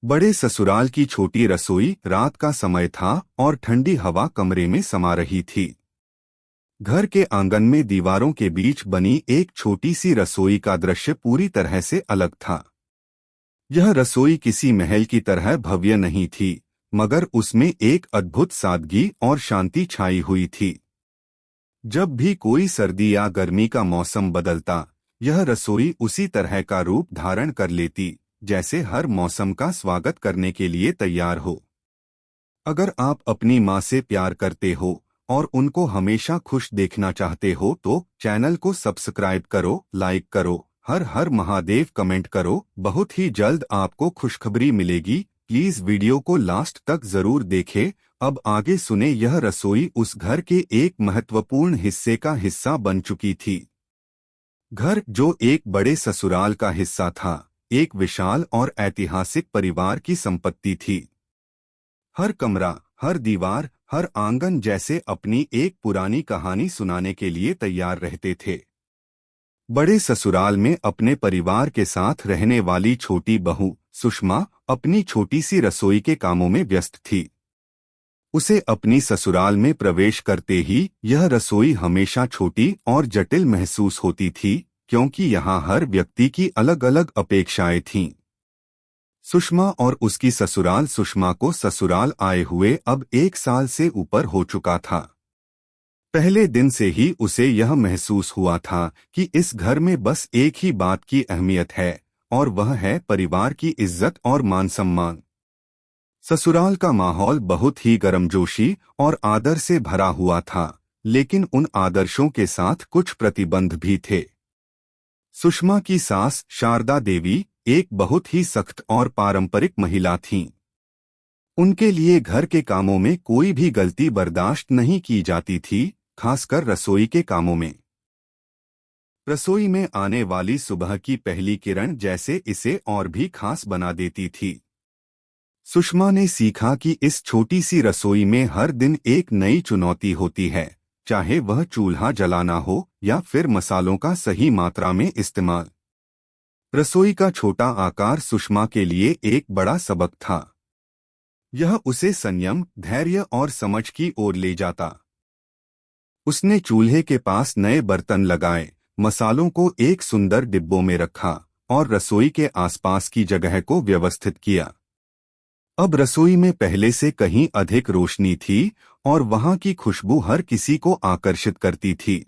बड़े ससुराल की छोटी रसोई। रात का समय था और ठंडी हवा कमरे में समा रही थी। घर के आंगन में दीवारों के बीच बनी एक छोटी सी रसोई का दृश्य पूरी तरह से अलग था। यह रसोई किसी महल की तरह भव्य नहीं थी, मगर उसमें एक अद्भुत सादगी और शांति छाई हुई थी। जब भी कोई सर्दी या गर्मी का मौसम बदलता, यह रसोई उसी तरह का रूप धारण कर लेती, जैसे हर मौसम का स्वागत करने के लिए तैयार हो। अगर आप अपनी माँ से प्यार करते हो और उनको हमेशा खुश देखना चाहते हो तो चैनल को सब्सक्राइब करो, लाइक करो, हर हर महादेव कमेंट करो। बहुत ही जल्द आपको खुशखबरी मिलेगी। प्लीज वीडियो को लास्ट तक जरूर देखें। अब आगे सुने। यह रसोई उस घर के एक महत्वपूर्ण हिस्से का हिस्सा बन चुकी थी। घर जो एक बड़े ससुराल का हिस्सा था, एक विशाल और ऐतिहासिक परिवार की संपत्ति थी। हर कमरा, हर दीवार, हर आंगन जैसे अपनी एक पुरानी कहानी सुनाने के लिए तैयार रहते थे। बड़े ससुराल में अपने परिवार के साथ रहने वाली छोटी बहू सुषमा अपनी छोटी सी रसोई के कामों में व्यस्त थी। उसे अपनी ससुराल में प्रवेश करते ही यह रसोई हमेशा छोटी और जटिल महसूस होती थी, क्योंकि यहाँ हर व्यक्ति की अलग अलग अपेक्षाएं थीं। सुषमा और उसकी ससुराल। सुषमा को ससुराल आए हुए अब 1 साल से ऊपर हो चुका था। पहले दिन से ही उसे यह महसूस हुआ था कि इस घर में बस एक ही बात की अहमियत है, और वह है परिवार की इज्जत और मान सम्मान। ससुराल का माहौल बहुत ही गर्मजोशी और आदर से भरा हुआ था, लेकिन उन आदर्शों के साथ कुछ प्रतिबंध भी थे। सुषमा की सास शारदा देवी एक बहुत ही सख्त और पारंपरिक महिला थीं। उनके लिए घर के कामों में कोई भी गलती बर्दाश्त नहीं की जाती थी, खासकर रसोई के कामों में। रसोई में आने वाली सुबह की पहली किरण जैसे इसे और भी खास बना देती थी। सुषमा ने सीखा कि इस छोटी सी रसोई में हर दिन एक नई चुनौती होती है, चाहे वह चूल्हा जलाना हो या फिर मसालों का सही मात्रा में इस्तेमाल। रसोई का छोटा आकार सुषमा के लिए एक बड़ा सबक था। यह उसे संयम, धैर्य और समझ की ओर ले जाता। उसने चूल्हे के पास नए बर्तन लगाए, मसालों को एक सुंदर डिब्बों में रखा और रसोई के आसपास की जगह को व्यवस्थित किया। अब रसोई में पहले से कहीं अधिक रोशनी थी और वहां की खुशबू हर किसी को आकर्षित करती थी।